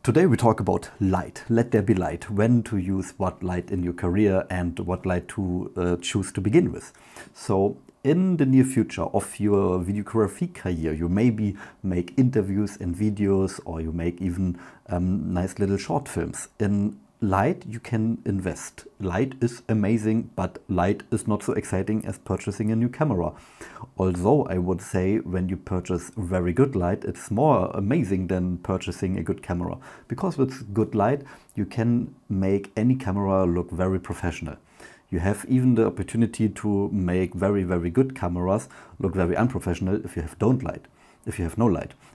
Today we talk about light. Let there be light. When to use what light in your career and what light to choose to begin with. So in the near future of your videography career, you maybe make interviews and videos, or you make even nice little short films. In light you can invest. Light is amazing, but light is not so exciting as purchasing a new camera. Although I would say when you purchase very good light, it's more amazing than purchasing a good camera. Because with good light you can make any camera look very professional. You have even the opportunity to make very good cameras look very unprofessional if you have no light.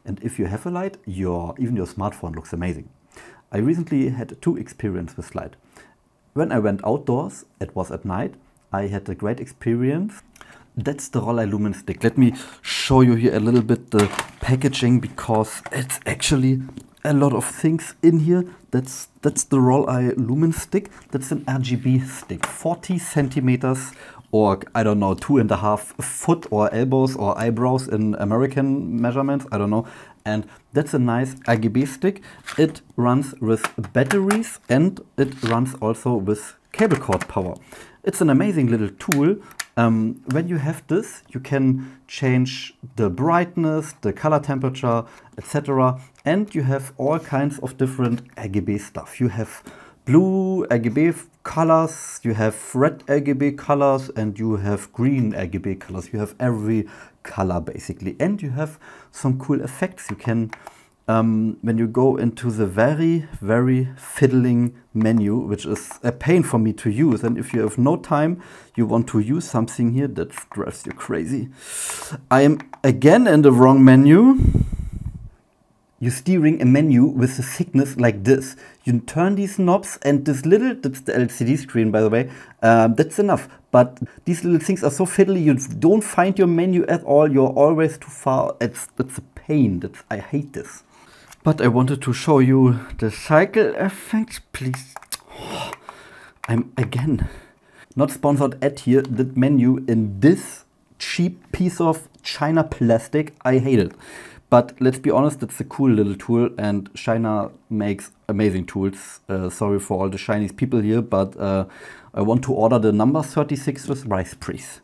And if you have a light, even your smartphone looks amazing. I recently had two experiences with light. When I went outdoors, it was at night, I had a great experience. That's the Rollei Lumen stick. Let me show you here a little bit the packaging, because it's actually a lot of things in here. That's the Rollei Lumen stick. That's an RGB stick, 40 centimeters, or I don't know, 2.5 foot or elbows or eyebrows in American measurements, I don't know. And that's a nice RGB stick. It runs with batteries and it runs also with cable cord power. It's an amazing little tool. When you have this, you can change the brightness, the color temperature, etc. And you have all kinds of different RGB stuff. You have blue RGB colors, you have red RGB colors, and you have green RGB colors. You have every color basically, and you have some cool effects. You can, when you go into the very fiddling menu, which is a pain for me to use, and if you have no time, you want to use something here that drives you crazy. I am again in the wrong menu. You're steering a menu with a thickness like this. You turn these knobs and that's the LCD screen, by the way, that's enough. But these little things are so fiddly, you don't find your menu at all. You're always too far. It's a pain. I hate this. But I wanted to show you the cycle effect, please. I'm again not sponsored at here. That menu in this cheap piece of China plastic, I hate it. But let's be honest, it's a cool little tool, and China makes amazing tools. Sorry for all the Chinese people here, but I want to order the number 36 with rice please.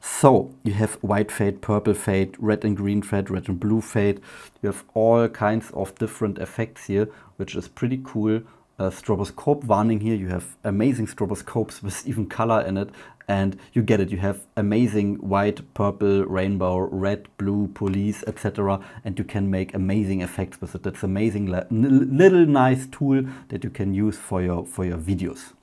So you have white fade, purple fade, red and green fade, red and blue fade. You have all kinds of different effects here, which is pretty cool. Stroboscope warning here. You have amazing stroboscopes with even color in it, and you get it. You have amazing white, purple, rainbow, red, blue, police, etc. And you can make amazing effects with it. That's amazing little nice tool that you can use for your videos.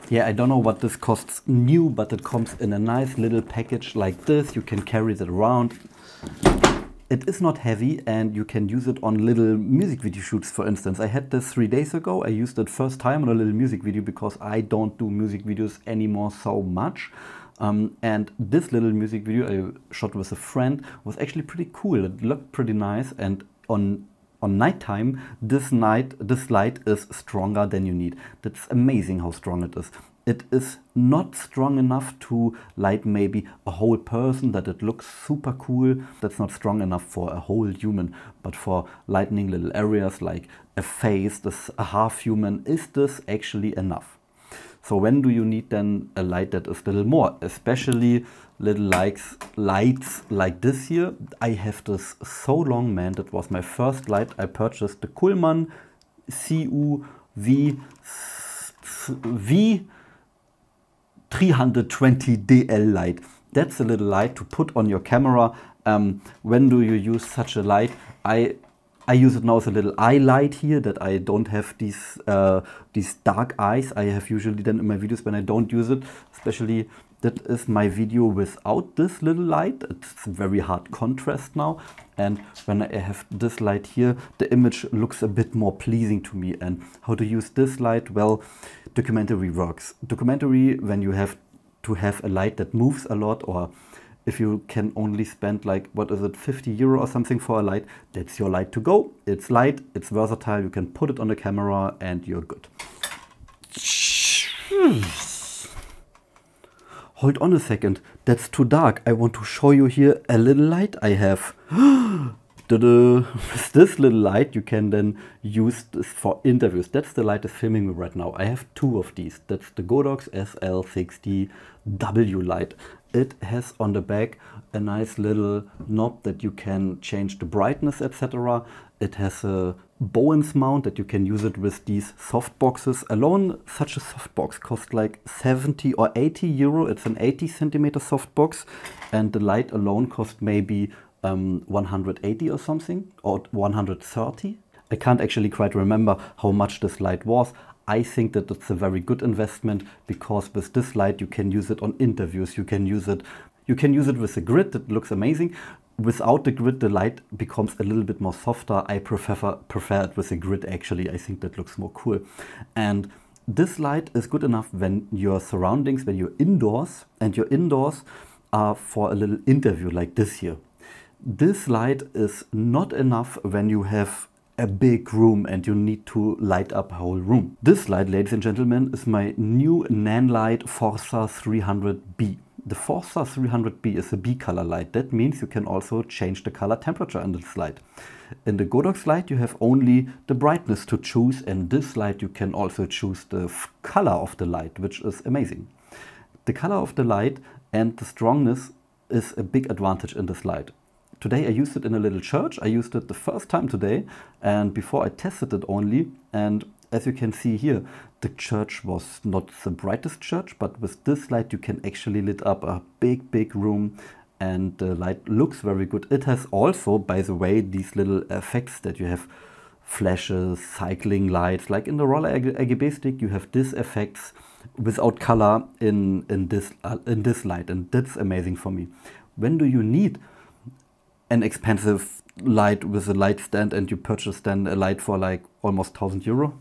Yeah, I don't know what this costs new, but it comes in a nice little package like this. You can carry it around. It is not heavy, and you can use it on little music video shoots, for instance. I had this 3 days ago. I used it first time on a little music video because I don't do music videos anymore so much. And this little music video I shot with a friend was actually pretty cool. It looked pretty nice, and on nighttime, this light is stronger than you need. That's amazing how strong it is. It is not strong enough to light maybe a whole person, that it looks super cool. That's not strong enough for a whole human, but for lightening little areas like a face, a half human, is this actually enough? So when do you need then a light that is a little more, especially little lights like this here? I have this so long, man. That was my first light. I purchased the Kuhlmann V 320 DL light. That's a little light to put on your camera. When do you use such a light? I use it now as a little eye light here, that I don't have these dark eyes I have usually then in my videos when I don't use it. Especially that is my video without this little light. It's very hard contrast now, and when I have this light here, the image looks a bit more pleasing to me. And how to use this light? Well, documentary works. Documentary, when you have to have a light that moves a lot, or if you can only spend like, what is it, 50 euro or something for a light, that's your light to go. It's light, it's versatile, you can put it on the camera and you're good. hold on a second, that's too dark. I want to show you here a little light I have. With this little light you can then use this for interviews. That's the light is filming me right now. I have two of these. That's the Godox SL60W light. It has on the back a nice little knob that you can change the brightness, etc. It has a Bowens mount that you can use it with these soft boxes. Alone, such a soft box costs like 70 or 80 euro. It's an 80 centimeter soft box, and the light alone cost maybe 180 or something, or 130. I can't actually quite remember how much this light was. I think that it's a very good investment, because with this light you can use it on interviews. You can use it with a grid that looks amazing. Without the grid, the light becomes a little bit more softer. I prefer it with a grid actually. I think that looks more cool. And this light is good enough when your surroundings, when you're indoors, and your indoors are for a little interview like this here. This light is not enough when you have a big room and you need to light up a whole room. This light, ladies and gentlemen, is my new Nanlite Forza 300B. The Forza 300B is a B color light. That means you can also change the color temperature in this light. In the Godox light you have only the brightness to choose, and this light you can also choose the color of the light, which is amazing. The color of the light and the strongness is a big advantage in this light. Today I used it in a little church. I used it the first time today, and before I tested it only, and as you can see here, the church was not the brightest church, but with this light you can actually lit up a big room, and the light looks very good. It has also, by the way, these little effects that you have, flashes, cycling lights, like in the roller RGB stick you have these effects without color in this light, and that's amazing for me. When do you need an expensive light with a light stand and you purchase then a light for like almost 1,000 euro?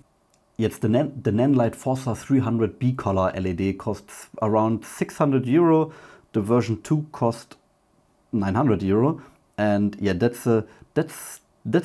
Yes, the Nanlite Forza 300B color LED costs around 600 euro. The version 2 cost 900 euro. And yeah, that's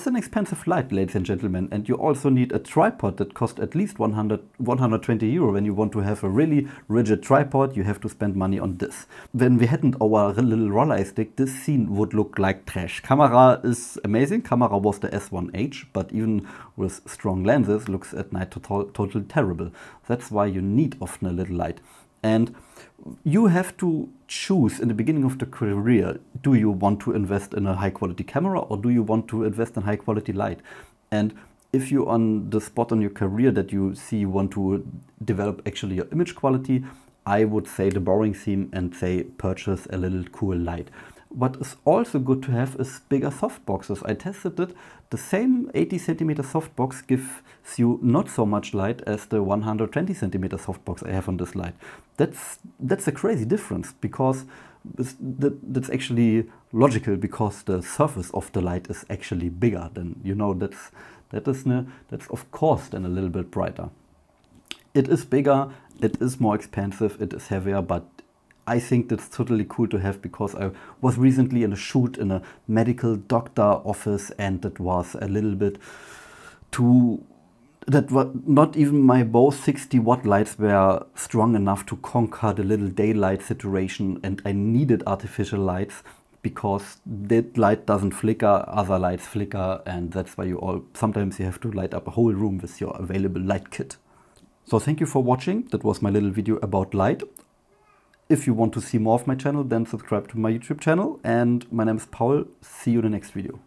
an expensive light, ladies and gentlemen. And you also need a tripod that costs at least 120 euro. When you want to have a really rigid tripod, you have to spend money on this. When we hadn't our little roller stick, this scene would look like trash. Camera is amazing. Camera was the S1H, but even with strong lenses, looks at night totally terrible. That's why you need often a little light. And you have to choose in the beginning of the career, do you want to invest in a high quality camera, or do you want to invest in high quality light? And if you're on the spot on your career that you see you want to develop actually your image quality, I would say the boring theme and say purchase a little cool light. What is also good to have is bigger softboxes. I tested it. The same 80 centimeter softbox gives you not so much light as the 120 centimeter softbox I have on this light. That's a crazy difference, because that's actually logical, because the surface of the light is actually bigger. Then you know that's of course then a little bit brighter. It is bigger, it is more expensive, it is heavier, but I think that's totally cool to have, because I was recently in a shoot in a medical doctor office, and it was a little bit too, that was not even my both 60 watt lights were strong enough to conquer the little daylight situation, and I needed artificial lights, because that light doesn't flicker, other lights flicker, and that's why sometimes you have to light up a whole room with your available light kit. So thank you for watching. That was my little video about light. If you want to see more of my channel, then subscribe to my YouTube channel. And my name is Paul. See you in the next video.